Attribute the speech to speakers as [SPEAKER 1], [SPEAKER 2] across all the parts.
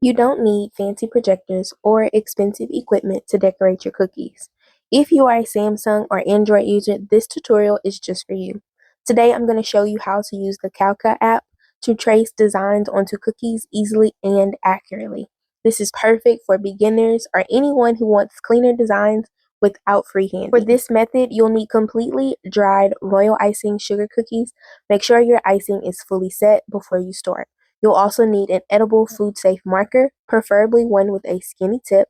[SPEAKER 1] You don't need fancy projectors or expensive equipment to decorate your cookies. If you are a Samsung or Android user, this tutorial is just for you. Today I'm going to show you how to use the Calca app to trace designs onto cookies easily and accurately. This is perfect for beginners or anyone who wants cleaner designs without freehanding. For this method, you'll need completely dried royal icing sugar cookies. Make sure your icing is fully set before you start. You'll also need an edible food-safe marker, preferably one with a skinny tip.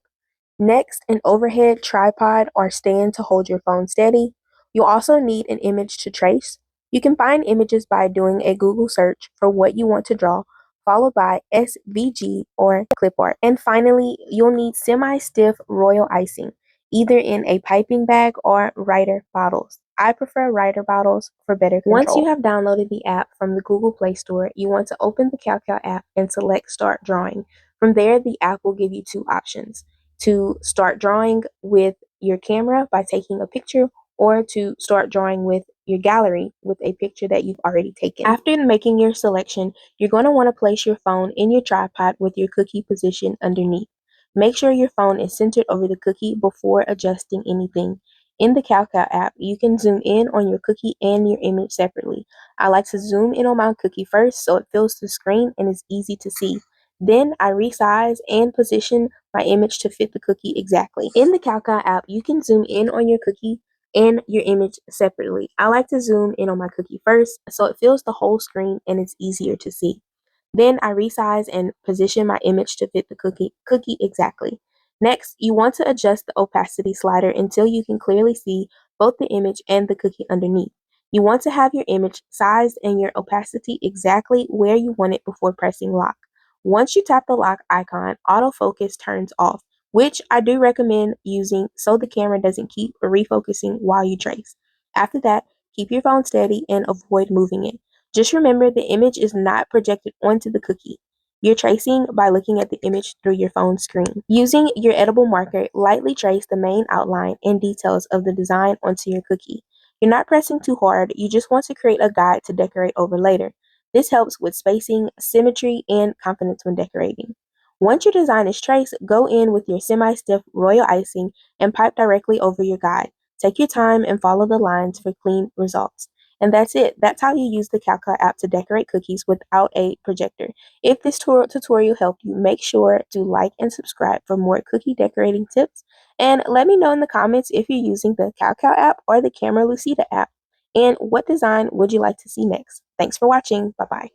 [SPEAKER 1] Next, an overhead tripod or stand to hold your phone steady. You'll also need an image to trace. You can find images by doing a Google search for what you want to draw, followed by SVG or clip art. And finally, you'll need semi-stiff royal icing, either in a piping bag or Ryder bottles. I prefer Ryder bottles for better control. Once you have downloaded the app from the Google Play Store, you want to open the Calca app and select Start Drawing. From there, the app will give you two options: to start drawing with your camera by taking a picture, or to start drawing with your gallery with a picture that you've already taken. After making your selection, you're going to want to place your phone in your tripod with your cookie positioned underneath. Make sure your phone is centered over the cookie before adjusting anything. In the Calca app, you can zoom in on your cookie and your image separately. I like to zoom in on my cookie first so it fills the screen and is easy to see. Then I resize and position my image to fit the cookie exactly. In the Calca app, you can zoom in on your cookie and your image separately. I like to zoom in on my cookie first so it fills the whole screen and it's easier to see. Then I resize and position my image to fit the cookie exactly. Next, you want to adjust the opacity slider until you can clearly see both the image and the cookie underneath. You want to have your image sized and your opacity exactly where you want it before pressing lock. Once you tap the lock icon, autofocus turns off, which I do recommend using so the camera doesn't keep refocusing while you trace. After that, keep your phone steady and avoid moving it. Just remember, the image is not projected onto the cookie. You're tracing by looking at the image through your phone screen. Using your edible marker, lightly trace the main outline and details of the design onto your cookie. You're not pressing too hard, you just want to create a guide to decorate over later. This helps with spacing, symmetry, and confidence when decorating. Once your design is traced, go in with your semi-stiff royal icing and pipe directly over your guide. Take your time and follow the lines for clean results. And that's it. That's how you use the Calca app to decorate cookies without a projector. If this tutorial helped you, make sure to like and subscribe for more cookie decorating tips. And let me know in the comments if you're using the Calca app or the Camera Lucida app. And what design would you like to see next? Thanks for watching. Bye-bye.